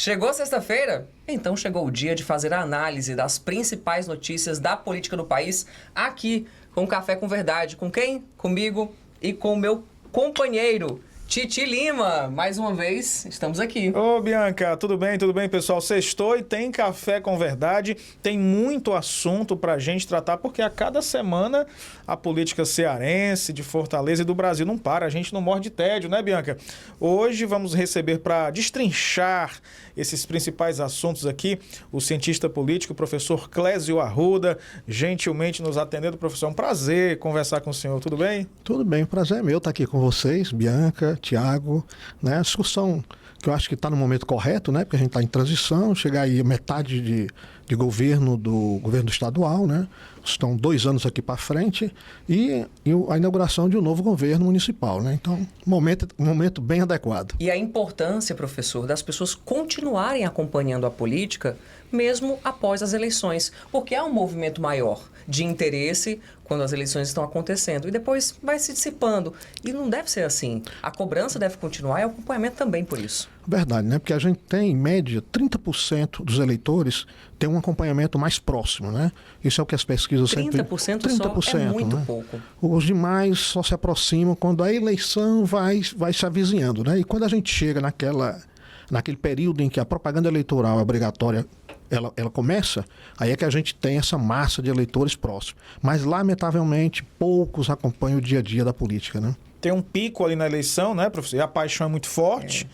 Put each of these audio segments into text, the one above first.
Chegou sexta-feira? Então chegou o dia de fazer a análise das principais notícias da política do país aqui com Café com Verdade. Com quem? Comigo e com o meu companheiro, Titi Lima. Mais uma vez, estamos aqui. Ô, Bianca, tudo bem, pessoal? Sextou e tem Café com Verdade. Tem muito assunto pra gente tratar, porque a cada semana a política cearense, de Fortaleza e do Brasil não para. A gente não morre de tédio, né, Bianca? Hoje vamos receber para destrinchar esses principais assuntos aqui o cientista político, o professor Clésio Arruda, gentilmente nos atendendo. Professor, é um prazer conversar com o senhor. Tudo bem? Tudo bem, o prazer é meu estar aqui com vocês, Bianca, Tiago, né? A discussão que eu acho que está no momento correto, né? Porque a gente está em transição, chegar aí a metade de governo do governo estadual, né? Estão 2 anos aqui para frente e a inauguração de um novo governo municipal, né? Então, momento bem adequado. E a importância, professor, das pessoas continuarem acompanhando a política mesmo após as eleições, porque há um movimento maior de interesse quando as eleições estão acontecendo e depois vai se dissipando. E não deve ser assim. A cobrança deve continuar e o acompanhamento também por isso. Verdade, né? Porque a gente tem, em média, 30% dos eleitores tem um acompanhamento mais próximo, né? Isso é o que as pesquisas 30% só é muito, né? Pouco. Os demais só se aproximam quando a eleição vai se avizinhando, né? E quando a gente chega naquele período em que a propaganda eleitoral é obrigatória, ela começa, aí é que a gente tem essa massa de eleitores próximos. Mas, lamentavelmente, poucos acompanham o dia a dia da política, né? Tem um pico ali na eleição, né, professor? E a paixão é muito forte.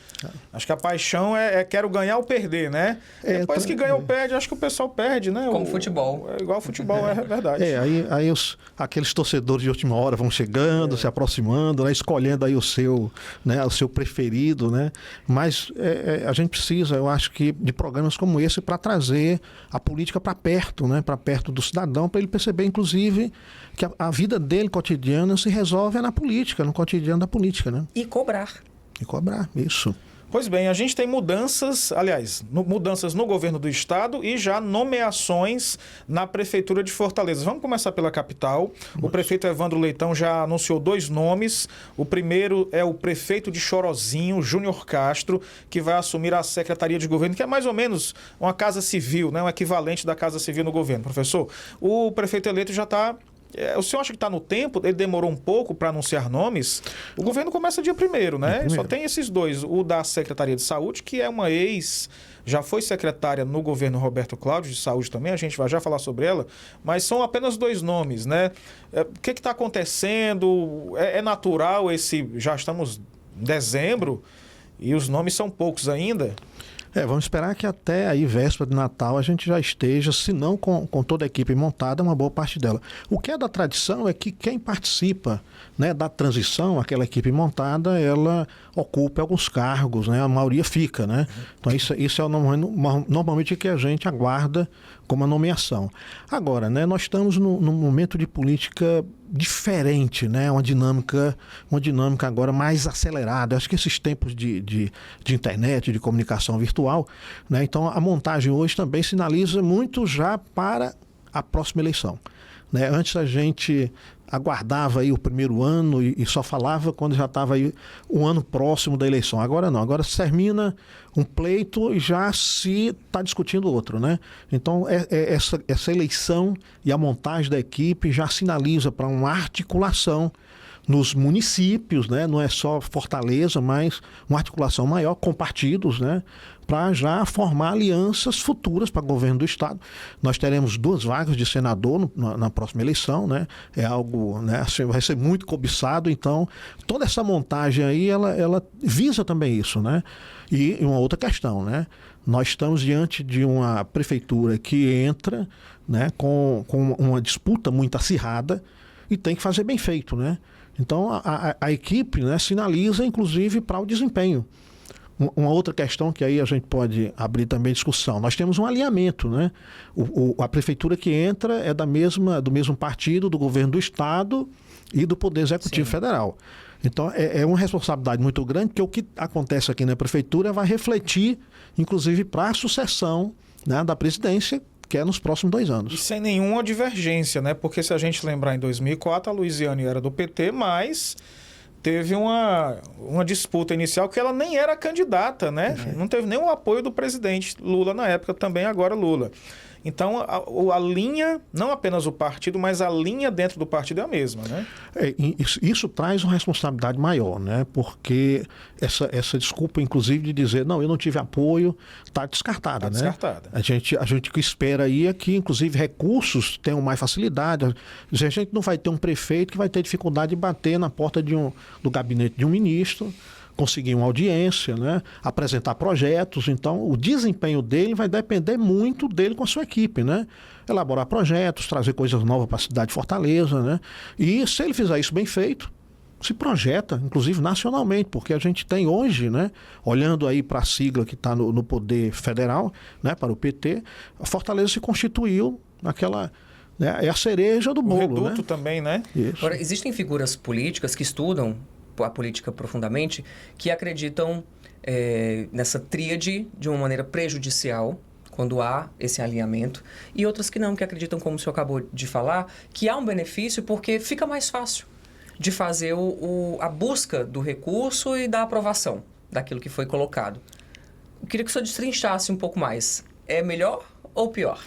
Acho que a paixão é quero ganhar ou perder, né? Depois que ganha ou perde, acho que o pessoal perde, né? Como futebol. É igual futebol, é verdade. Aí aqueles torcedores de última hora vão chegando, se aproximando, né, escolhendo aí o seu preferido, né? Mas a gente precisa, eu acho que, de programas como esse para trazer a política para perto, né? Para perto do cidadão, para ele perceber, inclusive, que a vida dele cotidiana se resolve na política, no cotidiano da política, né? E cobrar. Isso. Pois bem, a gente tem mudanças no governo do estado e já nomeações na prefeitura de Fortaleza. Vamos começar pela capital. O prefeito Evandro Leitão já anunciou 2 nomes. O primeiro é o prefeito de Chorozinho, Júnior Castro, que vai assumir a Secretaria de Governo, que é mais ou menos uma casa civil, né? Um equivalente da casa civil no governo. Professor, o prefeito eleito já está... O senhor acha que está no tempo? Ele demorou um pouco para anunciar nomes? O governo começa dia 1º, né? Só tem esses 2. O da Secretaria de Saúde, que é uma já foi secretária no governo Roberto Cláudio, de Saúde também, a gente vai já falar sobre ela, mas são apenas 2 nomes, né? O que está acontecendo? É natural já estamos em dezembro e os nomes são poucos ainda? Vamos esperar que até aí, véspera de Natal, a gente já esteja, se não com toda a equipe montada, uma boa parte dela. O que é da tradição é que quem participa, né, da transição, aquela equipe montada, ela ocupa alguns cargos, né, a maioria fica, né? Então isso é normalmente o que a gente aguarda como a nomeação. Agora, né, nós estamos num momento de política diferente, né? Uma dinâmica agora mais acelerada. Acho que esses tempos de internet, de comunicação virtual, né? Então a montagem hoje também sinaliza muito já para a próxima eleição, né? Antes a gente aguardava aí o primeiro ano e só falava quando já estava aí um ano próximo da eleição. Agora não, agora se termina um pleito e já se está discutindo outro, né? Então essa eleição e a montagem da equipe já sinaliza para uma articulação nos municípios, né? Não é só Fortaleza, mas uma articulação maior com partidos, né? Para já formar alianças futuras para o governo do estado. Nós teremos 2 vagas de senador na próxima eleição, né? É algo, né? Assim, vai ser muito cobiçado, então toda essa montagem aí, ela visa também isso, né? E uma outra questão, né? Nós estamos diante de uma prefeitura que entra, né, com uma disputa muito acirrada e tem que fazer bem feito, né? Então a equipe, né, sinaliza inclusive para o desempenho. Uma outra questão que aí a gente pode abrir também discussão, nós temos um alinhamento, né? A prefeitura que entra é do mesmo partido, do governo do estado e do Poder Executivo Federal. Então é uma responsabilidade muito grande, porque o que acontece aqui na prefeitura vai refletir inclusive para a sucessão, né, da presidência, que é nos próximos 2 anos. E sem nenhuma divergência, né? Porque se a gente lembrar, em 2004, a Luiziane era do PT, mas teve uma disputa inicial que ela nem era candidata, né? Não teve nenhum apoio do presidente Lula na época, também agora Lula. Então, a linha, não apenas o partido, mas a linha dentro do partido é a mesma, né? Isso traz uma responsabilidade maior, né? Porque essa desculpa, inclusive, de dizer, não, eu não tive apoio, está descartada, né? Descartada. A gente que espera aí é que, inclusive, recursos tenham mais facilidade. A gente não vai ter um prefeito que vai ter dificuldade de bater na porta do gabinete de um ministro, conseguir uma audiência, né? Apresentar projetos. Então, o desempenho dele vai depender muito dele com a sua equipe, né? Elaborar projetos, trazer coisas novas para a cidade de Fortaleza, né? E se ele fizer isso bem feito, se projeta, inclusive nacionalmente, porque a gente tem hoje, né? Olhando aí para a sigla que está no poder federal, né? Para o PT, a Fortaleza se constituiu naquela... É a cereja do bolo, o reduto né? também, né? Isso. Agora, existem figuras políticas que estudam a política profundamente, que acreditam nessa tríade de uma maneira prejudicial, quando há esse alinhamento, e outras que não, que acreditam, como o senhor acabou de falar, que há um benefício porque fica mais fácil de fazer a busca do recurso e da aprovação daquilo que foi colocado. Eu queria que o senhor destrinchasse um pouco mais. É melhor ou pior?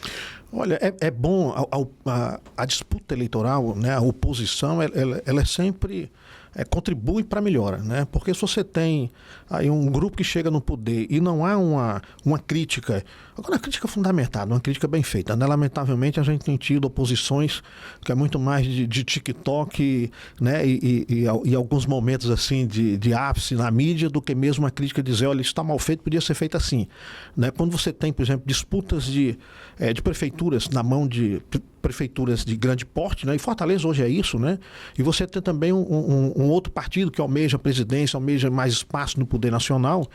Olha, é bom a disputa eleitoral, né? A oposição, ela é sempre... contribui para a melhora, né? Porque se você tem aí um grupo que chega no poder e não há uma crítica, agora uma crítica fundamentada, uma crítica bem feita, né? Lamentavelmente a gente tem tido oposições que é muito mais de TikTok, né? E alguns momentos assim de ápice na mídia do que mesmo uma crítica dizer, olha, isso está mal feito, podia ser feito assim, né? Quando você tem, por exemplo, disputas de prefeituras na mão de prefeituras de grande porte, né? E Fortaleza hoje é isso, né? E você tem também um outro partido que almeja a presidência, almeja mais espaço no poder nacional,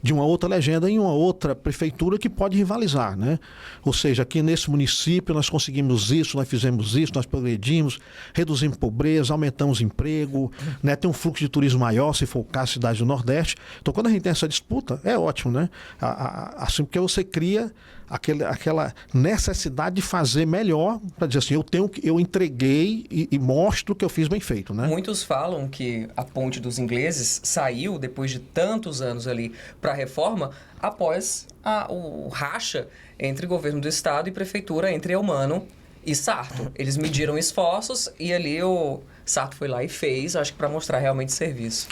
de uma outra legenda em uma outra prefeitura que pode rivalizar, né? Ou seja, aqui nesse município nós conseguimos isso, nós fizemos isso, nós progredimos, reduzimos pobreza, aumentamos emprego, né? Tem um fluxo de turismo maior, se for o caso, cidade do Nordeste. Então, quando a gente tem essa disputa, é ótimo, né? Assim, porque você cria aquela necessidade de fazer melhor, para dizer assim, eu entreguei e mostro que eu fiz bem feito, né? Muitos falam que a Ponte dos Ingleses saiu, depois de tantos anos ali, para a reforma, após o racha entre governo do Estado e prefeitura, entre Eumano e Sarto. Eles mediram esforços e ali o Sarto foi lá e fez, acho que para mostrar realmente serviço.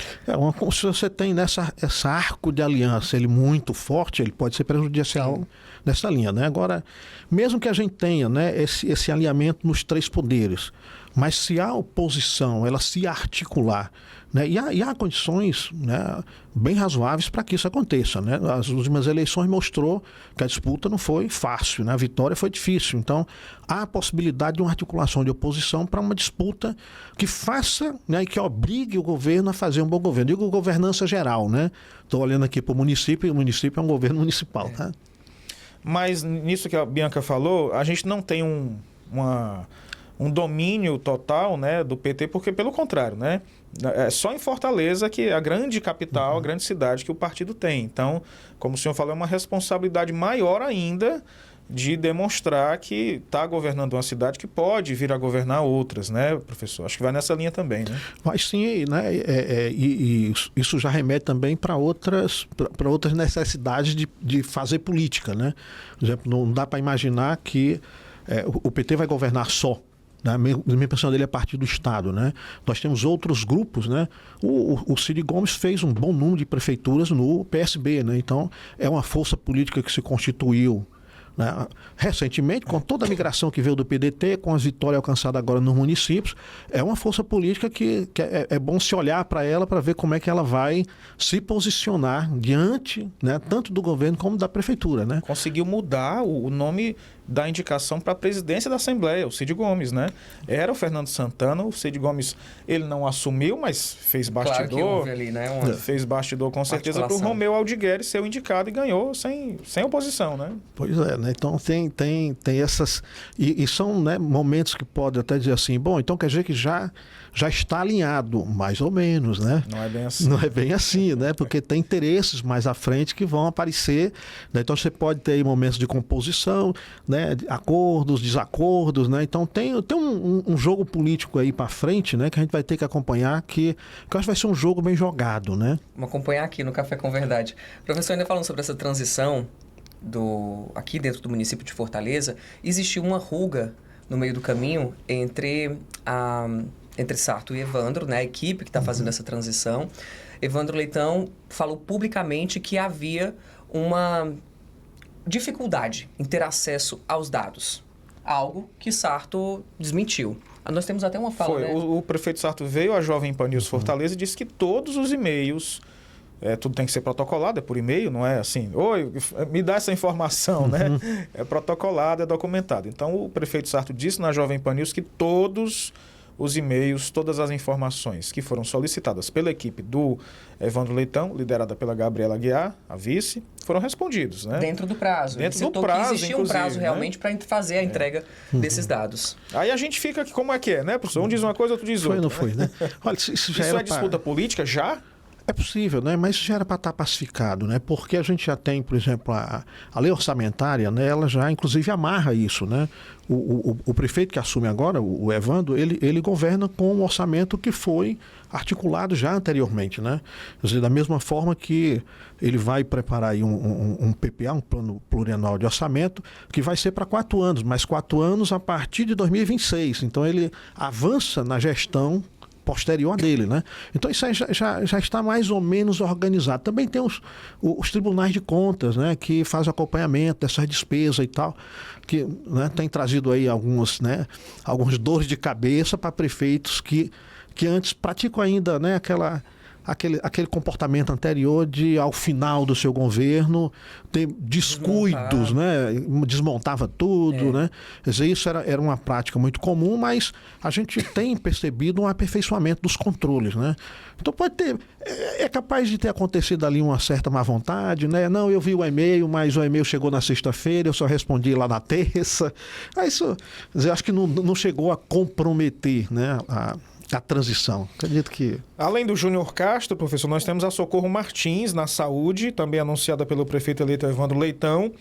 Se você tem esse arco de aliança ele muito forte, ele pode ser prejudicial nessa linha, né? Agora, mesmo que a gente tenha, né, esse alinhamento nos três poderes, mas se a oposição ela se articular, né, e há condições, né, bem razoáveis para que isso aconteça, né? As últimas eleições mostrou que a disputa não foi fácil, né? A vitória foi difícil. Então, há a possibilidade de uma articulação de oposição para uma disputa que faça, né, e que obrigue o governo a fazer um bom governo. Digo governança geral, né? Estou olhando aqui para o município, e o município é um governo municipal, tá? Mas nisso que a Bianca falou, a gente não tem um domínio total, né, do PT, porque pelo contrário, né? É só em Fortaleza que é a grande capital, a grande cidade que o partido tem. Então, como o senhor falou, é uma responsabilidade maior ainda de demonstrar que está governando uma cidade que pode vir a governar outras, né, professor? Acho que vai nessa linha também, né? Mas sim, né? E isso já remete também para outras necessidades de fazer política, né? Por exemplo, não dá para imaginar que o PT vai governar só. A minha impressão dele é a partir do Estado, né? Nós temos outros grupos, né? O Cid Gomes fez um bom número de prefeituras no PSB, né? Então, é uma força política que se constituiu, né, recentemente, com toda a migração que veio do PDT, com as vitórias alcançadas agora nos municípios, é uma força política que é bom se olhar para ela para ver como é que ela vai se posicionar diante, né, tanto do governo como da prefeitura, né? Conseguiu mudar o nome da indicação para a presidência da Assembleia, o Cid Gomes, né? Era o Fernando Santana, o Cid Gomes, ele não assumiu, mas fez bastidor. Claro que houve ali, né? Fez bastidor com certeza para o Romeu Aldigueri ser o indicado e ganhou sem oposição, né? Pois é, né? Então tem essas... E são, né, momentos que pode até dizer assim, bom, então quer dizer que já está alinhado, mais ou menos, né? Não é bem assim. Não é bem assim, né? Porque tem interesses mais à frente que vão aparecer, né? Então você pode ter aí momentos de composição, né? né, acordos, desacordos, né? Então tem um jogo político aí para frente, né, que a gente vai ter que acompanhar, que eu acho que vai ser um jogo bem jogado, né? Vamos acompanhar aqui no Café com Verdade. Professor, ainda falando sobre essa transição aqui dentro do município de Fortaleza, existiu uma ruga no meio do caminho entre Sarto e Evandro, né, a equipe que está fazendo essa transição. Evandro Leitão falou publicamente que havia uma dificuldade em ter acesso aos dados. Algo que Sarto desmentiu. Nós temos até uma fala, né? O prefeito Sarto veio à Jovem Pan News Fortaleza e disse que todos os e-mails, tudo tem que ser protocolado, é por e-mail, não é assim, oi, me dá essa informação, né? É protocolado, é documentado. Então, o prefeito Sarto disse na Jovem Pan News que todos os e-mails, todas as informações que foram solicitadas pela equipe do Evandro Leitão, liderada pela Gabriela Aguiar, a vice, foram respondidos, né? Dentro do prazo. Dentro Ele do prazo, que existia um prazo realmente, né, para fazer a entrega desses dados. Aí a gente fica aqui, como é que é, né, professor? Um diz uma coisa, outro diz outra. Não foi, né? Olha, isso é disputa política já? É possível, né? Mas isso já era para estar pacificado, né? Porque a gente já tem, por exemplo, a lei orçamentária, né? Ela já inclusive amarra isso, né? O prefeito que assume agora, o Evandro, ele governa com um orçamento que foi articulado já anteriormente, né? Quer dizer, da mesma forma que ele vai preparar aí um PPA, um plano plurianual de orçamento, que vai ser para 4 anos, mas 4 anos a partir de 2026. Então ele avança na gestão posterior dele, né? Então isso aí já está mais ou menos organizado. Também tem os tribunais de contas, né, que fazem acompanhamento dessas despesas e tal, que, né, tem trazido aí algumas dores de cabeça para prefeitos que antes praticam ainda, né, aquele comportamento anterior de, ao final do seu governo, ter descuidos, né? Desmontava tudo, né? Quer dizer, isso era uma prática muito comum, mas a gente tem percebido um aperfeiçoamento dos controles, né? Então pode ter, é capaz de ter acontecido ali uma certa má vontade, né? Não, eu vi o e-mail, mas o e-mail chegou na sexta-feira, eu só respondi lá na terça. Isso, quer dizer, acho que não chegou a comprometer, né, a transição. Acredito que... Além do Júnior Castro, professor, nós temos a Socorro Martins na saúde, também anunciada pelo prefeito eleito Evandro Leitão,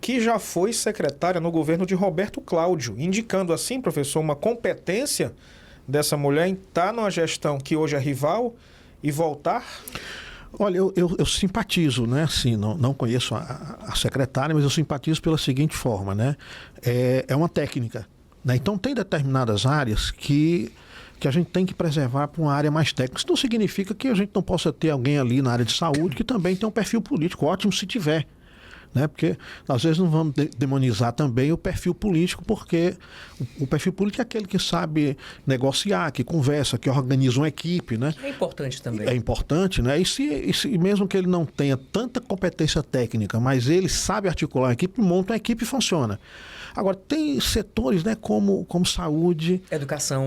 que já foi secretária no governo de Roberto Cláudio, indicando assim, professor, uma competência dessa mulher em estar numa gestão que hoje é rival e voltar? Olha, eu simpatizo, né? Assim, não conheço a secretária, mas eu simpatizo pela seguinte forma, né? É uma técnica, né? Então tem determinadas áreas que a gente tem que preservar para uma área mais técnica. Isso não significa que a gente não possa ter alguém ali na área de saúde que também tem um perfil político, ótimo se tiver, né? Porque às vezes não vamos demonizar também o perfil político, porque o perfil político é aquele que sabe negociar, que conversa, que organiza uma equipe, né? É importante também. É importante, né? E mesmo que ele não tenha tanta competência técnica, mas ele sabe articular uma equipe, monta uma equipe e funciona. Agora, tem setores, né, como saúde,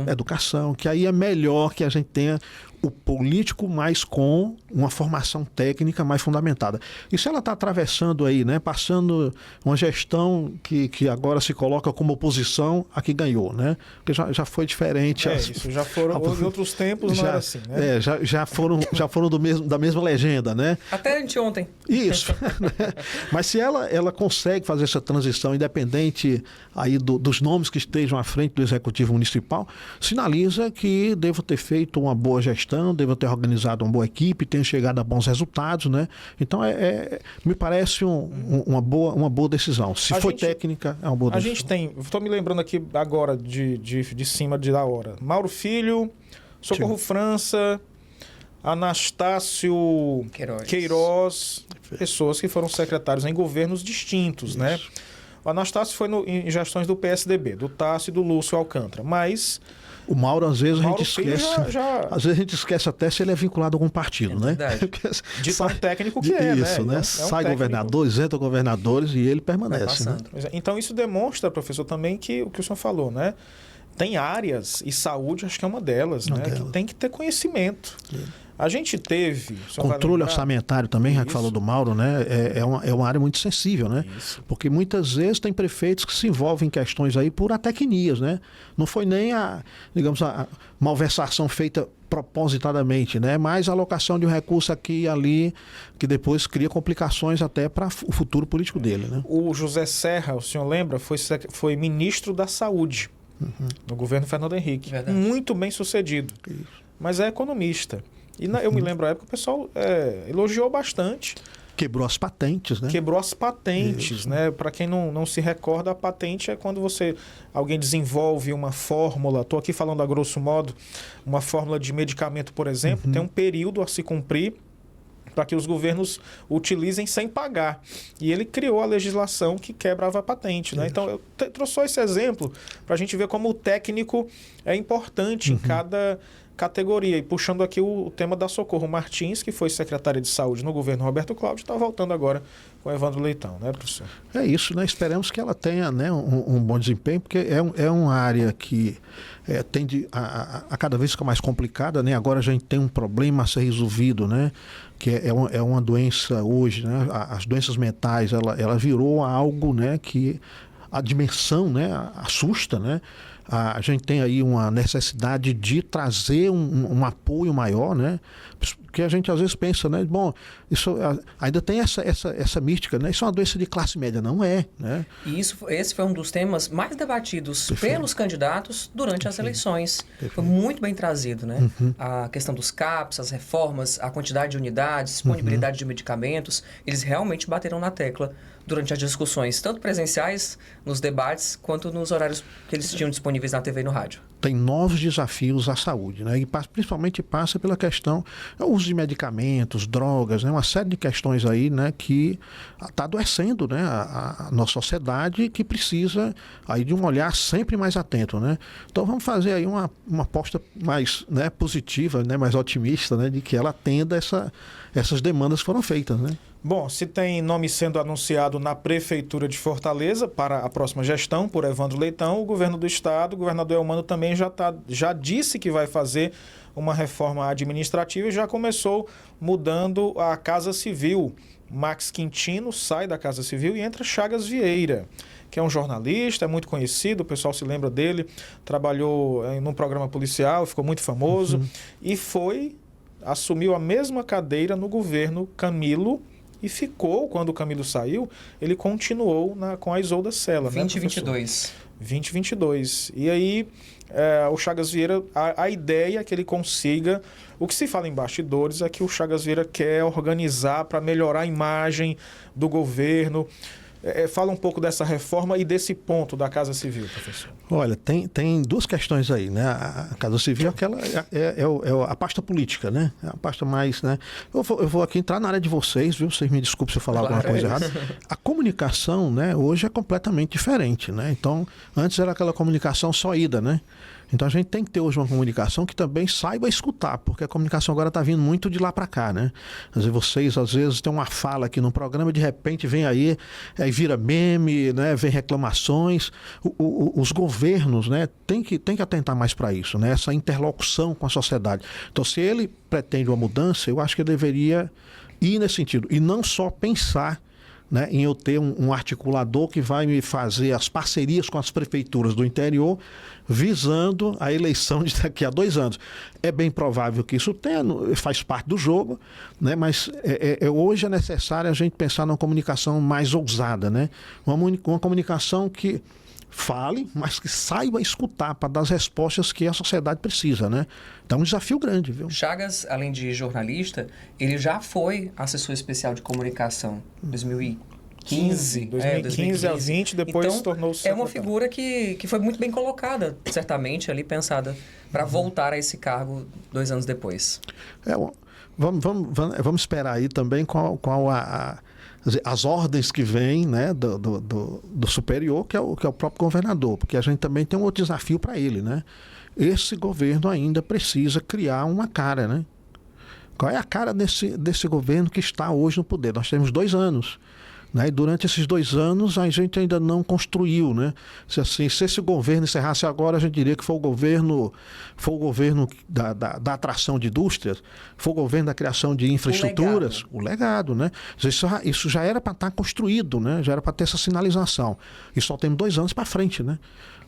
educação, que aí é melhor que a gente tenha o político mais com uma formação técnica mais fundamentada. E se ela está atravessando aí, né, passando uma gestão que agora se coloca como oposição a que ganhou, né? Porque já foi diferente. Isso já foram em outros tempos, não era assim, né? Já foram da mesma legenda, né? Até anteontem. Isso. Né? Mas se ela consegue fazer essa transição independente aí dos nomes que estejam à frente do Executivo Municipal, sinaliza que devo ter feito uma boa gestão, devo ter organizado uma boa equipe, tenha chegado a bons resultados, né? Então, me parece uma boa decisão. Se for técnica, é uma boa decisão. A gente tem, estou me lembrando aqui agora de cima da hora, Mauro Filho, Socorro França, Anastácio Queiroz, pessoas que foram secretários em governos distintos, né? O Anastácio foi em gestões do PSDB, do Tássio e do Lúcio Alcântara, mas... O Mauro, às vezes, a gente esquece. Às vezes a gente esquece até se ele é vinculado a algum partido, né? De tão técnico que isso, né? Sai governadores, entra governadores e ele permanece. Né? Então isso demonstra, professor, também que o que o senhor falou, né? Tem áreas, e saúde acho que é uma delas, né? Que tem que ter conhecimento. A gente teve... Controle orçamentário também, já que falou do Mauro, né? É uma área muito sensível, né? Isso. Porque muitas vezes tem prefeitos que se envolvem em questões aí por atecnias, né? Não foi nem a malversação feita propositadamente, né? Mas a alocação de um recurso aqui e ali, que depois cria complicações até para o futuro político dele, né? O José Serra, o senhor lembra, foi ministro da Saúde no governo Fernando Henrique. Verdade. Muito bem sucedido. Isso. Mas é economista. E eu me lembro, na época, o pessoal elogiou bastante. Quebrou as patentes, né? Quebrou as patentes, né? Para quem não se recorda, a patente é quando alguém desenvolve uma fórmula, estou aqui falando a grosso modo, uma fórmula de medicamento, por exemplo, tem um período a se cumprir para que os governos utilizem sem pagar. E ele criou a legislação que quebrava a patente, né? Então, eu trouxe só esse exemplo para a gente ver como o técnico é importante em cada categoria. E puxando aqui o tema da Socorro Martins, que foi secretária de Saúde no governo Roberto Cláudio, está voltando agora com o Evandro Leitão, né, professor? É isso, né? Esperamos que ela tenha, né, um bom desempenho, porque é uma área que tende a cada vez ficar mais complicada, né? Agora a gente tem um problema a ser resolvido, né? Que é uma doença hoje, né? As doenças mentais, ela virou algo, né, que a dimensão, né, assusta, né? A gente tem aí uma necessidade de trazer um apoio maior, né? Porque a gente às vezes pensa, né? Bom, isso ainda tem essa mística, né? Isso é uma doença de classe média, não é, né? E esse foi um dos temas mais debatidos pelos candidatos durante as eleições. Foi muito bem trazido, né? A questão dos CAPs, as reformas, a quantidade de unidades, disponibilidade de medicamentos, eles realmente bateram na tecla durante as discussões, tanto presenciais, nos debates, quanto nos horários que eles tinham disponíveis na TV e no rádio. Tem novos desafios à saúde, né? E principalmente passa pela questão do uso de medicamentos, drogas, né? Uma série de questões aí, né, que está adoecendo, né, a nossa sociedade, que precisa aí de um olhar sempre mais atento, né? Então vamos fazer aí uma aposta mais, né, positiva, né, mais otimista, né, de que ela atenda essas demandas que foram feitas, né? Bom, se tem nome sendo anunciado na Prefeitura de Fortaleza para a próxima gestão, por Evandro Leitão, o governo do estado, o governador Eumano também já disse que vai fazer uma reforma administrativa e já começou mudando a Casa Civil. Max Quintino sai da Casa Civil e entra Chagas Vieira, que é um jornalista, é muito conhecido, o pessoal se lembra dele, trabalhou num programa policial, ficou muito famoso e assumiu a mesma cadeira no governo Camilo. E ficou, quando o Camilo saiu, ele continuou com a Isolda Sela. 2022. 2022. E aí, o Chagas Vieira, a ideia é que ele consiga... O que se fala em bastidores é que o Chagas Vieira quer organizar para melhorar a imagem do governo. Fala um pouco dessa reforma e desse ponto da Casa Civil, professor. Olha, tem duas questões aí, né? A Casa Civil é a pasta política, né? É a pasta mais, né? Eu vou aqui entrar na área de vocês, viu? Vocês me desculpem se eu falar alguma coisa errada. A comunicação, né, hoje é completamente diferente, né? Então, antes era aquela comunicação só ida, né? Então a gente tem que ter hoje uma comunicação que também saiba escutar, porque a comunicação agora está vindo muito de lá para cá, né? Vocês às vezes têm uma fala aqui no programa, de repente vem aí vira meme, né? Vem reclamações. Os governos, né, tem que atentar mais para isso, né? Essa interlocução com a sociedade. Então, se ele pretende uma mudança, eu acho que ele deveria ir nesse sentido e não só pensar, né, em eu ter um articulador que vai me fazer as parcerias com as prefeituras do interior, visando a eleição de daqui a 2 anos. É bem provável que isso faz parte do jogo, né, mas hoje é necessário a gente pensar numa comunicação mais ousada, né? Uma comunicação que fale, mas que saiba escutar para dar as respostas que a sociedade precisa, né? Então é um desafio grande, viu? Chagas, além de jornalista, ele já foi assessor especial de comunicação em 2015. 2015 a 20, depois então, tornou-se é uma figura que foi muito bem colocada, certamente, ali pensada para voltar a esse cargo 2 anos depois. Vamos esperar aí também qual as ordens que vêm, né, do superior, que é o próprio governador, porque a gente também tem um outro desafio para ele, né? Esse governo ainda precisa criar uma cara, né? Qual é a cara desse governo que está hoje no poder? Nós temos 2 anos. né? E durante esses 2 anos a gente ainda não construiu, né? Se esse governo encerrasse agora, a gente diria que foi o governo da atração de indústrias, foi o governo da criação de infraestruturas, o legado, né? Isso já era para estar construído, né? Já era para ter essa sinalização. E só temos 2 anos para frente, né?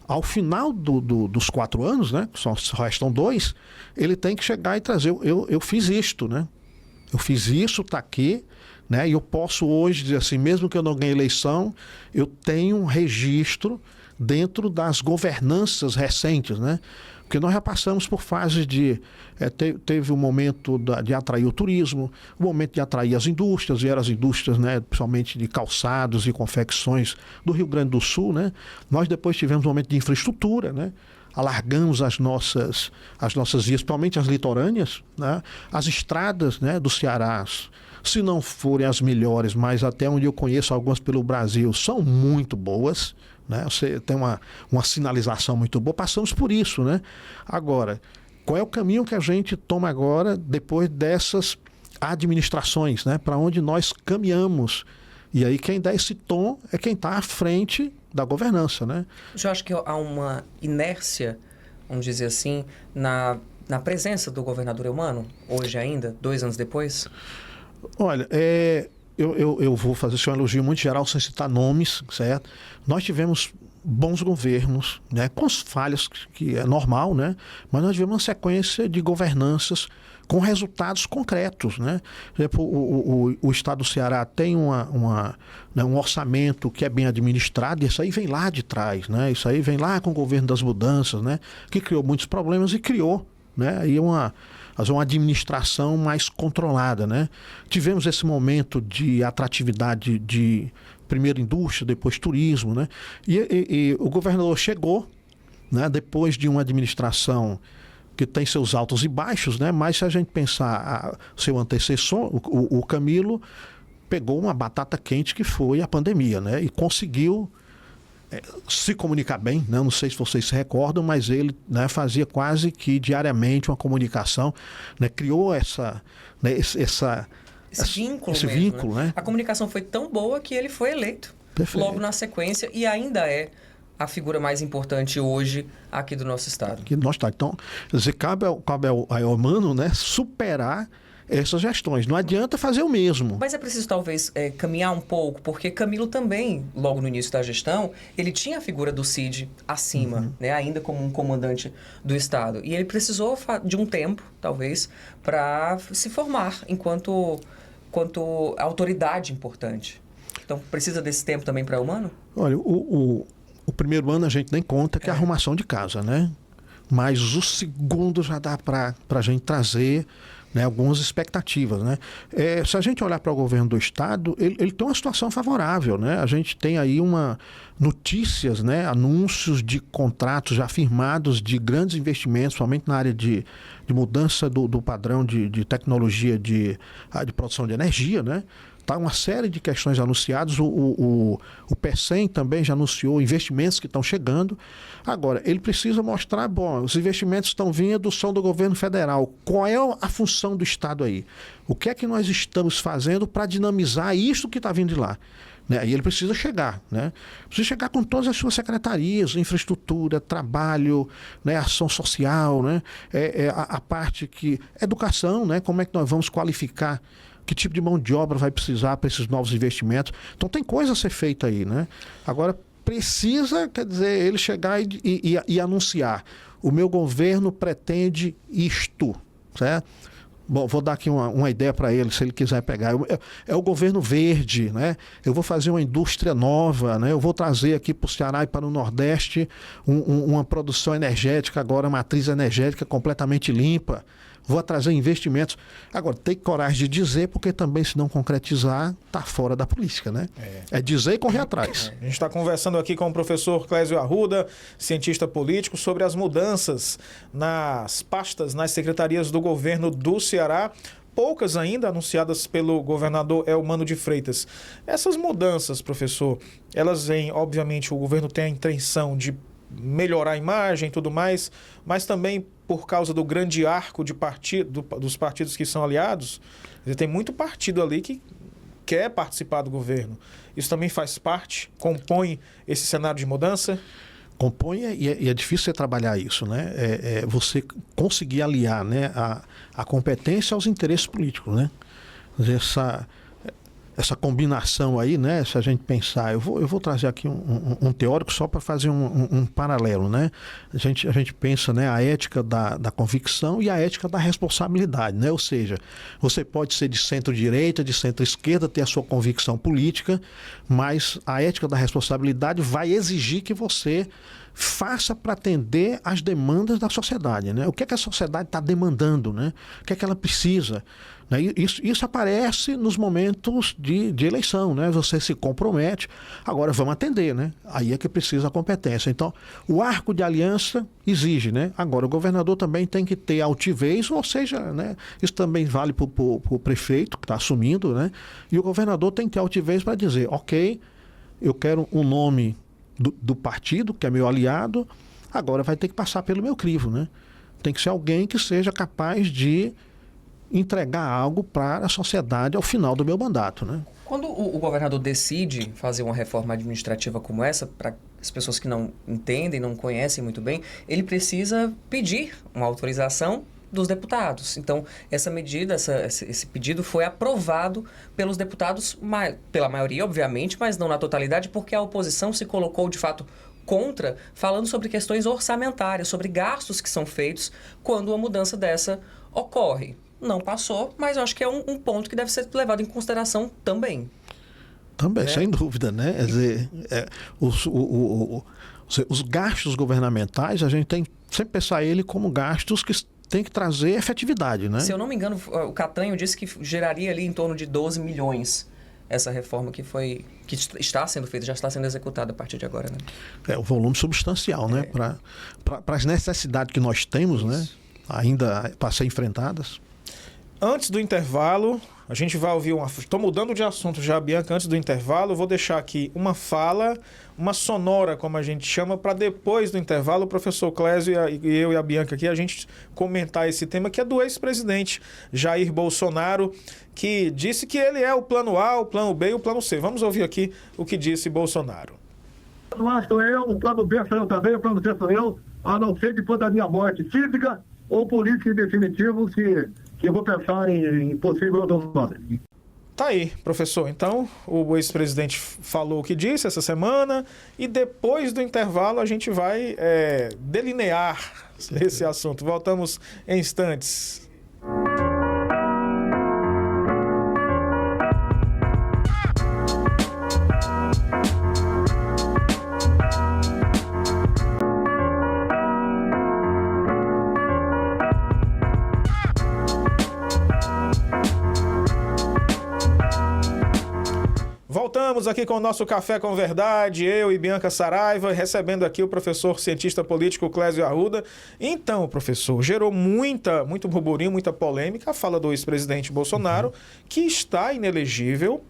Ao final dos 4 anos, né? Só restam 2, ele tem que chegar e trazer, eu fiz isto, né? Eu fiz isso, está aqui, né? E eu posso hoje dizer assim, mesmo que eu não ganhe eleição, eu tenho um registro dentro das governanças recentes, né? Porque nós já passamos por fases de... teve um momento de atrair o turismo, o momento de atrair as indústrias, e eram as indústrias, né, principalmente de calçados e confecções do Rio Grande do Sul, né? Nós depois tivemos um momento de infraestrutura, né? Alargamos as nossas vias, principalmente as litorâneas, né? As estradas, né, do Ceará, se não forem as melhores, mas até onde eu conheço algumas pelo Brasil, são muito boas, né? Você tem uma sinalização muito boa, passamos por isso, né? Agora, qual é o caminho que a gente toma agora, depois dessas administrações, né? Para onde nós caminhamos? E aí quem dá esse tom é quem está à frente da governança, né? Eu acho que há uma inércia, vamos dizer assim, na presença do governador Eumano, hoje ainda, 2 anos depois? Olha, eu vou fazer um elogio muito geral, sem citar nomes, certo? Nós tivemos bons governos, né, com as falhas que é normal, né? Mas nós tivemos uma sequência de governanças com resultados concretos, né? Por exemplo, o Estado do Ceará tem um orçamento que é bem administrado, e isso aí vem lá de trás, né? Isso aí vem lá com o governo das mudanças, né? Que criou muitos problemas e criou, né? Aí uma administração mais controlada, né? Tivemos esse momento de atratividade de primeiro indústria, depois turismo, né? E o governador chegou, né, depois de uma administração que tem seus altos e baixos, né? Mas se a gente pensar seu antecessor, o Camilo, pegou uma batata quente que foi a pandemia, né? E conseguiu se comunicar bem, né? Não sei se vocês se recordam, mas ele, né, fazia quase que diariamente uma comunicação, né? Criou esse vínculo, né? A comunicação foi tão boa que ele foi eleito. Perfeito. Logo na sequência, e ainda é a figura mais importante hoje aqui do nosso estado. Aqui do nosso estado. Então, cabe ao Eumano, né, superar essas gestões. Não adianta fazer o mesmo. Mas é preciso, talvez, caminhar um pouco, porque Camilo também, logo no início da gestão, ele tinha a figura do Cid acima, né, ainda como um comandante do Estado. E ele precisou de um tempo, talvez, para se formar enquanto autoridade importante. Então, precisa desse tempo também para o Eumano? Olha, o primeiro ano a gente nem conta que é a arrumação de casa, né? Mas o segundo já dá para a gente trazer, né, algumas expectativas, né? Se a gente olhar para o governo do Estado, ele tem uma situação favorável, né? A gente tem aí notícias, né, anúncios de contratos já firmados de grandes investimentos, somente na área de mudança do padrão de tecnologia de produção de energia, né? Tá uma série de questões anunciadas. O PECEM também já anunciou investimentos que estão chegando. Agora, ele precisa mostrar, os investimentos estão vindo, são do governo federal. Qual é a função do Estado aí? O que é que nós estamos fazendo para dinamizar isso que está vindo de lá? Né? E ele precisa chegar, né? Precisa chegar com todas as suas secretarias, infraestrutura, trabalho, né? Ação social, né? A parte que... Educação, né? Como é que nós vamos qualificar? Que tipo de mão de obra vai precisar para esses novos investimentos? Então tem coisa a ser feita aí, né? Agora precisa, quer dizer, ele chegar e anunciar: o meu governo pretende isto, certo? Bom, vou dar aqui uma ideia para ele, se ele quiser pegar. É o governo verde, né? Eu vou fazer uma indústria nova, né? Eu vou trazer aqui para o Ceará e para o Nordeste uma produção energética, agora matriz energética completamente limpa. Vou trazer investimentos. Agora, tem coragem de dizer, porque também, se não concretizar, está fora da política, né? É dizer e correr atrás. A gente está conversando aqui com o professor Clésio Arruda, cientista político, sobre as mudanças nas pastas, nas secretarias do governo do Ceará. Poucas ainda anunciadas pelo governador Eumano de Freitas. Essas mudanças, professor, elas vêm, obviamente, o governo tem a intenção de melhorar a imagem e tudo mais, mas também por causa do grande arco de dos partidos que são aliados. Tem muito partido ali que quer participar do governo. Isso também faz parte, compõe esse cenário de mudança? Compõe e é difícil você trabalhar isso, né? Você conseguir aliar, né, a competência aos interesses políticos, né? Quer dizer, essa combinação aí, né? Se a gente pensar, eu vou trazer aqui um teórico só para fazer um paralelo, né? A gente pensa, né, a ética da convicção e a ética da responsabilidade, né? Ou seja, você pode ser de centro-direita, de centro-esquerda, ter a sua convicção política, mas a ética da responsabilidade vai exigir que você faça para atender às demandas da sociedade, né? O que é que a sociedade está demandando, né? O que é que ela precisa? Né? Isso aparece nos momentos de eleição, né? Você se compromete, agora vamos atender, né? Aí é que precisa a competência. Então, o arco de aliança exige, né? Agora, o governador também tem que ter altivez, ou seja, né? Isso também vale para o prefeito que está assumindo, né? E o governador tem que ter altivez para dizer, ok, eu quero um nome do partido, que é meu aliado, agora vai ter que passar pelo meu crivo, né? Tem que ser alguém que seja capaz de entregar algo para a sociedade ao final do meu mandato, né? Quando o governador decide fazer uma reforma administrativa como essa, para as pessoas que não entendem, não conhecem muito bem, ele precisa pedir uma autorização dos deputados. Então, essa medida, esse pedido foi aprovado pelos deputados, pela maioria, obviamente, mas não na totalidade, porque a oposição se colocou, de fato, contra, falando sobre questões orçamentárias, sobre gastos que são feitos quando uma mudança dessa ocorre. Não passou, mas eu acho que é um ponto que deve ser levado em consideração também. Também, sem dúvida, né? Quer dizer, os gastos governamentais, a gente tem que sempre pensar ele como gastos que tem que trazer efetividade, né? Se eu não me engano, o Catanho disse que geraria ali em torno de 12 milhões essa reforma que está sendo feita, já está sendo executada a partir de agora, né? É um volume substancial, né? Para as necessidades que nós temos, né? Ainda para ser enfrentadas. Antes do intervalo, a gente vai ouvir Estou mudando de assunto já, Bianca. Antes do intervalo, eu vou deixar aqui uma fala, uma sonora, como a gente chama, para depois do intervalo, o professor Clésio e eu e a Bianca aqui, a gente comentar esse tema, que é do ex-presidente Jair Bolsonaro, que disse que ele é o plano A, o plano B e o plano C. Vamos ouvir aqui o que disse Bolsonaro. O plano A sou eu, o plano B sou eu também, o plano C sou eu, a não ser depois da minha morte física ou política em definitivo, que eu vou pensar em possível outro nome. Tá aí, professor. Então, o ex-presidente falou o que disse essa semana e depois do intervalo a gente vai delinear esse assunto. Voltamos em instantes. Voltamos aqui com o nosso Café com Verdade, eu e Bianca Saraiva, recebendo aqui o professor cientista político Clésio Arruda. Então, professor, gerou muito burburinho, muita polêmica a fala do ex-presidente Bolsonaro, que está inelegível,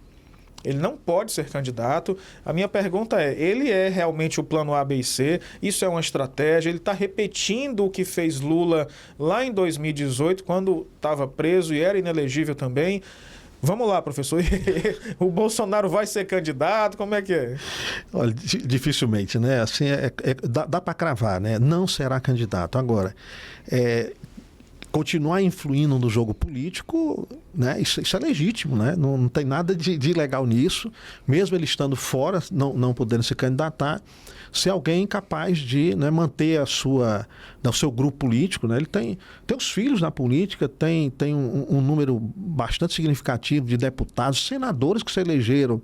ele não pode ser candidato. A minha pergunta é, ele é realmente o plano A, B e C? Isso é uma estratégia? Ele está repetindo o que fez Lula lá em 2018, quando estava preso e era inelegível também? Vamos lá, professor. O Bolsonaro vai ser candidato? Como é que é? Olha, dificilmente, né? Assim, dá para cravar, né? Não será candidato. Agora, continuar influindo no jogo político, né? Isso é legítimo, né? Não tem nada de ilegal nisso, mesmo ele estando fora, não podendo se candidatar, ser alguém capaz de, né, manter o seu grupo político, né? Ele tem os filhos na política, tem um número bastante significativo de deputados, senadores que se elegeram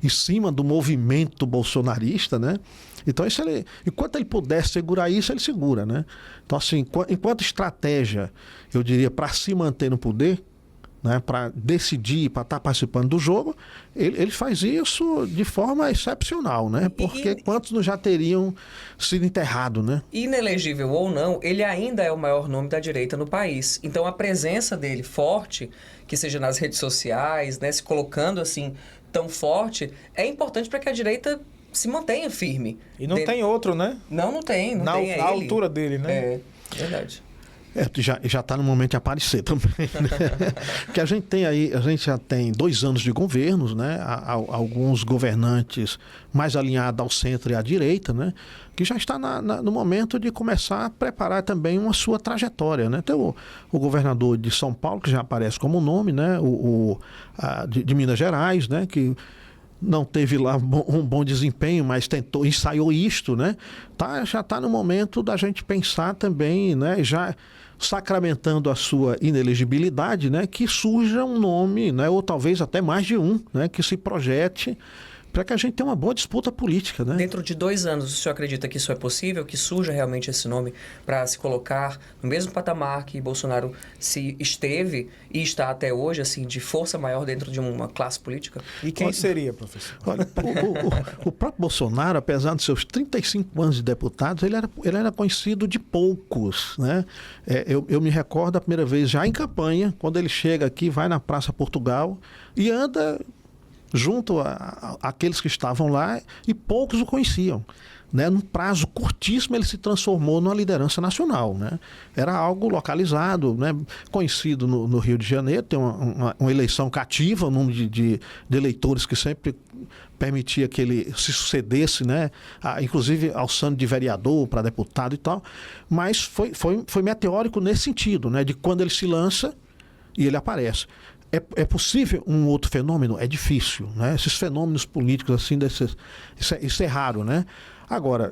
em cima do movimento bolsonarista, né? Então, enquanto ele puder segurar isso, ele segura, né? Então, assim, enquanto estratégia, eu diria, para se manter no poder, né, para decidir, para estar participando do jogo, ele faz isso de forma excepcional, né? Porque quantos não já teriam sido enterrados, né? Inelegível ou não, ele ainda é o maior nome da direita no país. Então, a presença dele forte, que seja nas redes sociais, né, se colocando assim tão forte, é importante para que a direita se mantenha firme. E não tem outro, né? Não tem. Não tem na altura dele, né? É, verdade. Já está no momento de aparecer também, né? Porque a gente já tem 2 anos de governos, né? Alguns governantes mais alinhados ao centro e à direita, né? Que já está no momento de começar a preparar também uma sua trajetória, né? Tem o governador de São Paulo, que já aparece como nome, né? De Minas Gerais, né? Que não teve lá um bom desempenho, mas ensaiou isto, né? Já está no momento da gente pensar também, né? Já sacramentando a sua inelegibilidade, né? Que surja um nome, né? Ou talvez até mais de um, né? Que se projete para que a gente tenha uma boa disputa política, né? Dentro de 2 anos, o senhor acredita que isso é possível? Que surja realmente esse nome para se colocar no mesmo patamar que Bolsonaro se esteve e está até hoje, assim, de força maior dentro de uma classe política? E quem seria, professor? Olha, o próprio Bolsonaro, apesar de seus 35 anos de deputado, ele era conhecido de poucos, né? Eu me recordo a primeira vez, já em campanha, quando ele chega aqui, vai na Praça Portugal e anda junto àqueles que estavam lá, e poucos o conheciam, né? Num prazo curtíssimo ele se transformou numa liderança nacional, né? Era algo localizado, né? Conhecido no Rio de Janeiro, tem uma eleição cativa, um número de eleitores que sempre permitia que ele se sucedesse, né? Inclusive alçando de vereador para deputado e tal, mas foi meteórico nesse sentido, né? De quando ele se lança e ele aparece. É possível um outro fenômeno? É difícil, né? Esses fenômenos políticos, assim, isso é raro, né? Agora,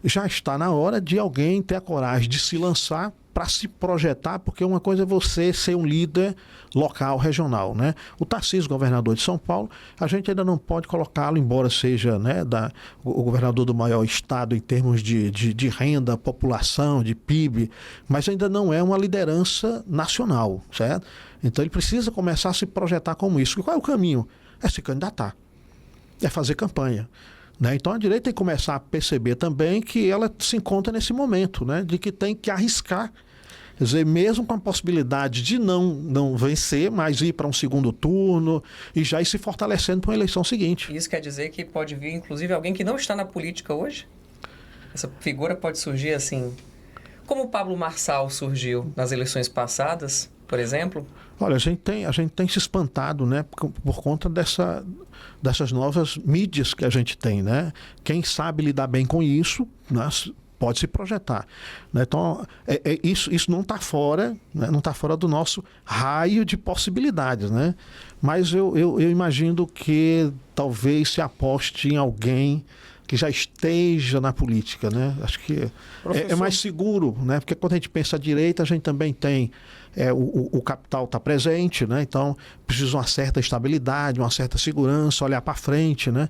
já está na hora de alguém ter a coragem de se lançar para se projetar, porque uma coisa é você ser um líder local, regional, né? O Tarcísio, governador de São Paulo, a gente ainda não pode colocá-lo, embora seja, né, o governador do maior estado em termos de renda, população, de PIB, mas ainda não é uma liderança nacional, certo? Então ele precisa começar a se projetar como isso. E qual é o caminho? É se candidatar, é fazer campanha, né? Então a direita tem que começar a perceber também que ela se encontra nesse momento, né, de que tem que arriscar. Quer dizer, mesmo com a possibilidade de não vencer, mas ir para um segundo turno e já ir se fortalecendo para uma eleição seguinte. Isso quer dizer que pode vir, inclusive, alguém que não está na política hoje? Essa figura pode surgir assim, como o Pablo Marçal surgiu nas eleições passadas, por exemplo? Olha, a gente tem se espantado, né, por conta dessas novas mídias que a gente tem, né? Quem sabe lidar bem com isso, né, pode se projetar, né? Então, isso não está fora, né? Não está fora do nosso raio de possibilidades, né? Mas eu imagino que talvez se aposte em alguém que já esteja na política, né? Acho que é mais seguro, né? Porque quando a gente pensa à direita, a gente também tem o capital está presente, né? Então precisa uma certa estabilidade, uma certa segurança, olhar para frente, né?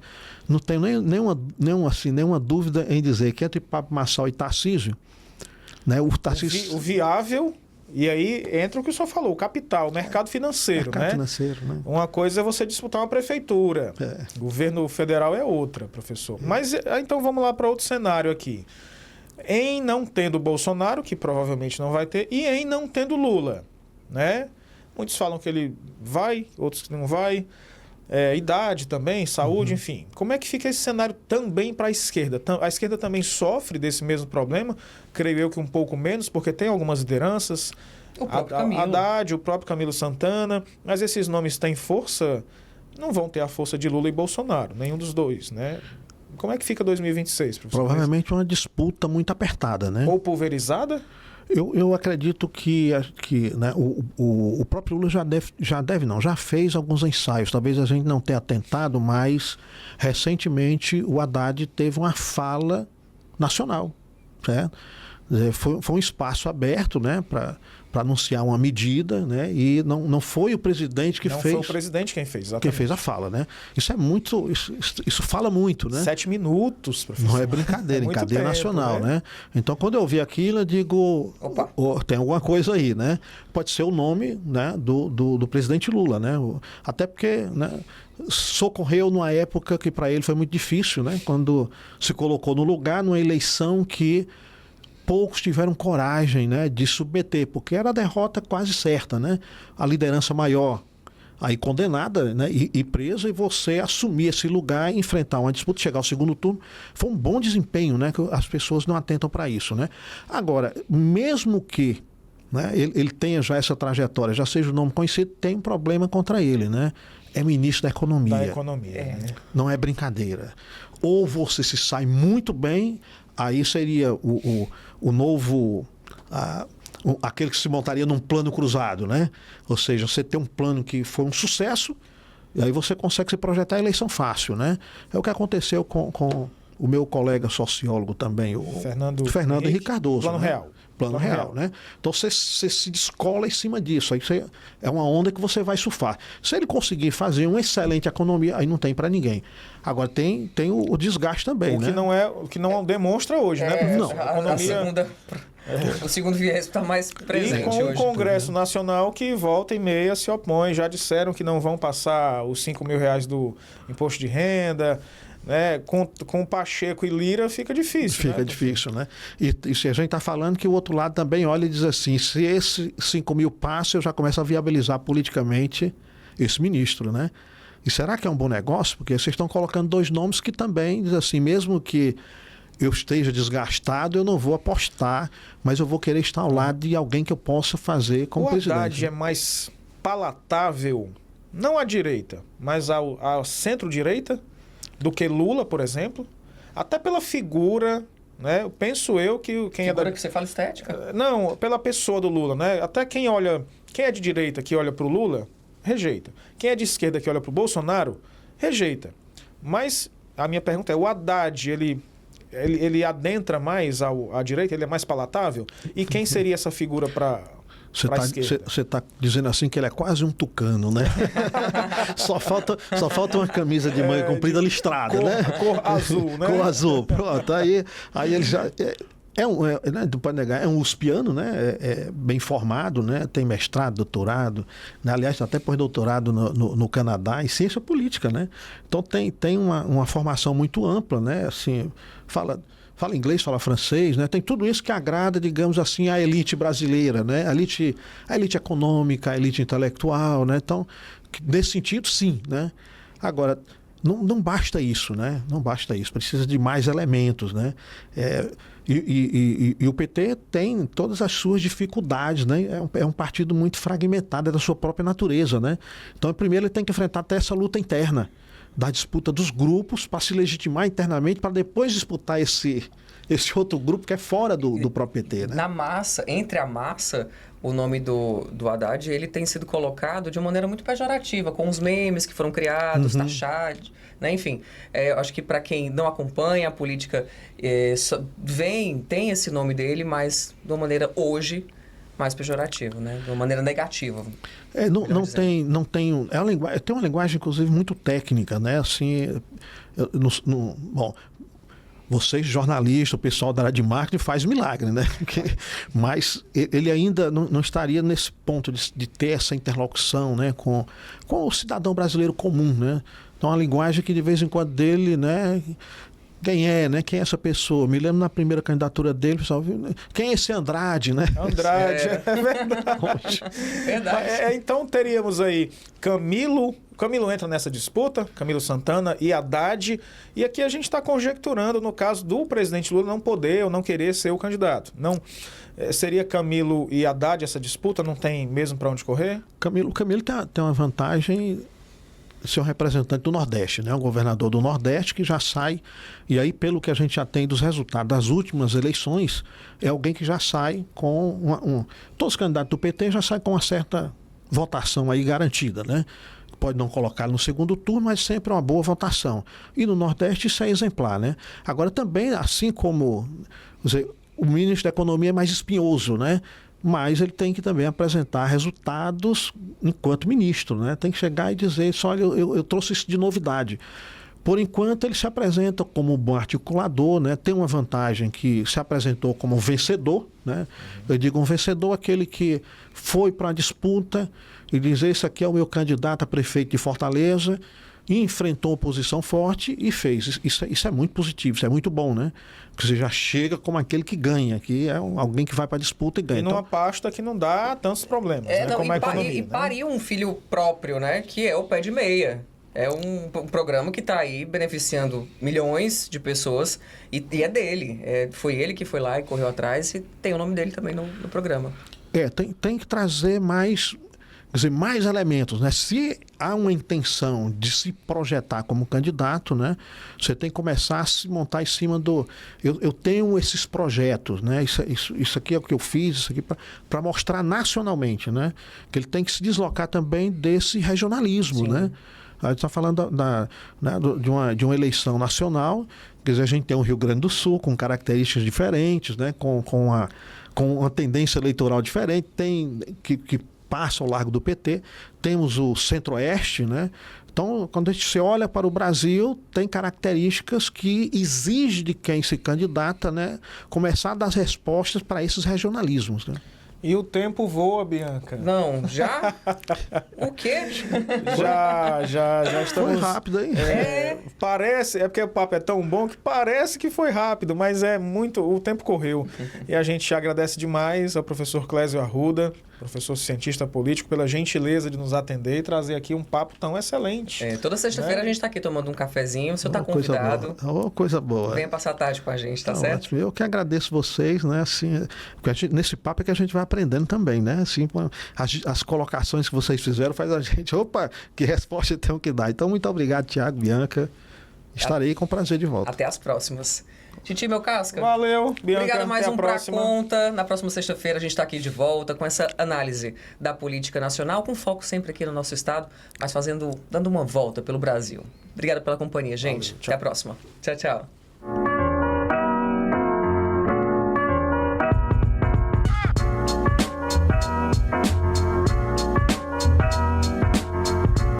Não tenho nenhuma dúvida em dizer que entre Pablo Marçal e Tarcísio, né? O viável. E aí entra o que o senhor falou, o capital, o mercado financeiro, né? Financeiro, né? Uma coisa é você disputar uma prefeitura. O governo federal é outra, professor. Mas então vamos lá para outro cenário aqui. Em não tendo Bolsonaro, que provavelmente não vai ter, e em não tendo Lula, né? Muitos falam que ele vai, outros que não vai. Idade também, saúde, enfim. Como é que fica esse cenário também para a esquerda? A esquerda também sofre desse mesmo problema? Creio eu que um pouco menos, porque tem algumas lideranças. O próprio Camilo. Haddad, o próprio Camilo Santana. Mas esses nomes têm força? Não vão ter a força de Lula e Bolsonaro, nenhum dos dois, né? Como é que fica 2026, professor? Provavelmente uma disputa muito apertada, né? Ou pulverizada? Eu acredito que né, o próprio Lula já fez alguns ensaios. Talvez a gente não tenha tentado, mas recentemente o Haddad teve uma fala nacional, certo? Foi um espaço aberto, né, para anunciar uma medida, né, e não foi o presidente que fez. Não foi o presidente quem fez, exatamente. Quem fez a fala, né? Isso é muito, isso fala muito, né? 7 minutos, professor. Não é brincadeira, em cadeia tempo, nacional, né? Então, quando eu vi aquilo, eu digo, tem alguma coisa aí, né? Pode ser o nome, né, do presidente Lula, né? Até porque, né, socorreu numa época que para ele foi muito difícil, né? Quando se colocou no lugar, numa eleição que poucos tiveram coragem, né, de submeter, porque era a derrota quase certa, né? A liderança maior aí condenada, né, e presa, e você assumir esse lugar, enfrentar uma disputa, chegar ao segundo turno, foi um bom desempenho, né? Que as pessoas não atentam para isso, né? Agora, mesmo que né, ele tenha já essa trajetória, já seja o nome conhecido, tem um problema contra ele, né? É ministro da Economia. Da economia, né? Não é brincadeira. Ou você se sai muito bem, aí seria o novo... aquele que se montaria num plano cruzado, né? Ou seja, você tem um plano que foi um sucesso, e aí você consegue se projetar a eleição fácil, né? É o que aconteceu com o meu colega sociólogo também, o Fernando Henrique Cardoso. Plano né? real. Plano real, né? Então você se descola em cima disso. Aí é uma onda que você vai surfar. Se ele conseguir fazer uma excelente economia, aí não tem para ninguém. Agora tem o desgaste também, né? O que não demonstra hoje, né? Não. O segundo viés está mais presente e com hoje. o Congresso Nacional que volta e meia se opõe. Já disseram que não vão passar os R$5.000 do imposto de renda. Né? Com Pacheco e Lira fica difícil. Fica difícil, né? E se a gente está falando que o outro lado também olha e diz assim, se esse 5.000 passa, eu já começo a viabilizar politicamente esse ministro, né? E será que é um bom negócio? Porque vocês estão colocando dois nomes que também, diz assim, mesmo que eu esteja desgastado, eu não vou apostar, mas eu vou querer estar ao lado de alguém que eu possa fazer como presidente. O Haddad é mais palatável, não à direita, mas à centro-direita, do que Lula, por exemplo, até pela figura, né? Penso eu que quem figura que você fala estética? Não, pela pessoa do Lula, né? Até quem é de direita que olha para o Lula, rejeita. Quem é de esquerda que olha para o Bolsonaro, rejeita. Mas a minha pergunta é, o Haddad, ele adentra mais à direita, ele é mais palatável? E quem seria essa figura para Você está dizendo assim que ele é quase um tucano, né? só falta uma camisa de manga comprida listrada, né? Cor azul, né? Cor azul, pronto. Aí ele já... né, não pode negar, é um uspiano, né? É bem formado, né? Tem mestrado, doutorado, né? Aliás, até pós-doutorado no Canadá em ciência política, né? Então tem uma formação muito ampla, né? Assim, fala inglês, fala francês, né? Tem tudo isso que agrada, digamos assim, a elite brasileira, né? A elite econômica, a elite intelectual, né? Então, nesse sentido, sim, né? Agora, não basta isso, né? Não basta isso, precisa de mais elementos, né? E o PT tem todas as suas dificuldades, né? É um partido muito fragmentado, é da sua própria natureza, né? Então, primeiro ele tem que enfrentar até essa luta interna, da disputa dos grupos para se legitimar internamente, para depois disputar esse outro grupo que é fora do próprio PT, né? Na massa, entre a massa, o nome do Haddad, ele tem sido colocado de uma maneira muito pejorativa, com os memes que foram criados, taxados, né? Enfim, eu acho que para quem não acompanha a política, tem esse nome dele, mas de uma maneira hoje mais pejorativa, né? De uma maneira negativa. Não tem tem uma linguagem, inclusive, muito técnica, né? Assim, bom, vocês, jornalistas, o pessoal da área de marketing faz milagre, né? Mas ele ainda não estaria nesse ponto de ter essa interlocução, né? Com o cidadão brasileiro comum, né? Então, a linguagem que de vez em quando dele, né? Quem é, né? Quem é essa pessoa? Me lembro na primeira candidatura dele, pessoal, quem é esse Andrade, né? Andrade, é verdade. Verdade. Então teríamos aí Camilo entra nessa disputa, Camilo Santana e Haddad, e aqui a gente está conjecturando no caso do presidente Lula não poder ou não querer ser o candidato. Não seria Camilo e Haddad essa disputa? Não tem mesmo para onde correr? Camilo tem uma vantagem, ser um representante do Nordeste, né? Um governador do Nordeste que já sai, e aí pelo que a gente já tem dos resultados das últimas eleições, é alguém que já sai com todos os candidatos do PT já saem com uma certa votação aí garantida, né? Pode não colocar no segundo turno, mas sempre uma boa votação. E no Nordeste isso é exemplar, né? Agora também, assim como o ministro da Economia é mais espinhoso, né? Mas ele tem que também apresentar resultados enquanto ministro, né? Tem que chegar e dizer, olha, eu trouxe isso de novidade. Por enquanto, ele se apresenta como um bom articulador, né? Tem uma vantagem que se apresentou como um vencedor, né? Eu digo um vencedor, aquele que foi para a disputa e diz, esse aqui é o meu candidato a prefeito de Fortaleza, e enfrentou oposição forte e fez. Isso é muito positivo, isso é muito bom, né? Porque você já chega como aquele que ganha, que é alguém que vai para a disputa e ganha. E numa pasta que não dá tantos problemas, né? Não, como a economia. E pariu um filho próprio, né? Que é o Pé de Meia. É um programa que está aí beneficiando milhões de pessoas e é dele. Foi ele que foi lá e correu atrás e tem o nome dele também no programa. Tem que trazer mais, quer dizer, mais elementos, né? Se há uma intenção de se projetar como candidato, né? Você tem que começar a se montar em cima do... Eu tenho esses projetos, né? Isso aqui é o que eu fiz, isso aqui para mostrar nacionalmente, né? Que ele tem que se deslocar também desse regionalismo, Sim. né? A gente está falando de uma eleição nacional, quer dizer, a gente tem o Rio Grande do Sul com características diferentes, né? Com uma tendência eleitoral diferente, que passa ao largo do PT, temos o Centro-Oeste, né? Então, quando você olha para o Brasil, tem características que exigem de quem se candidata, né, começar a dar respostas para esses regionalismos, né? E o tempo voa, Bianca. Não, já? O quê? Já estamos... Foi rápido, hein? Parece, é porque o papo é tão bom que parece que foi rápido, mas é muito, o tempo correu. E a gente agradece demais ao professor Clésio Arruda, professor cientista político, pela gentileza de nos atender e trazer aqui um papo tão excelente. Toda sexta-feira a gente está aqui tomando um cafezinho, o senhor está convidado. Coisa boa. Venha passar a tarde com a gente, tá certo? Ótimo. Eu que agradeço vocês, né? Assim, porque nesse papo é que a gente vai aprendendo também, né? Assim, as colocações que vocês fizeram faz a gente, opa, que resposta eu tenho que dar. Então, muito obrigado, Tiago, Bianca. Estarei com prazer de volta. Até as próximas. Titi, meu casca. Valeu, Bianca. Obrigado mais até um Pra Conta. Na próxima sexta-feira a gente está aqui de volta com essa análise da política nacional, com foco sempre aqui no nosso estado, mas dando uma volta pelo Brasil. Obrigado pela companhia, gente. Valeu, até a próxima. Tchau, tchau.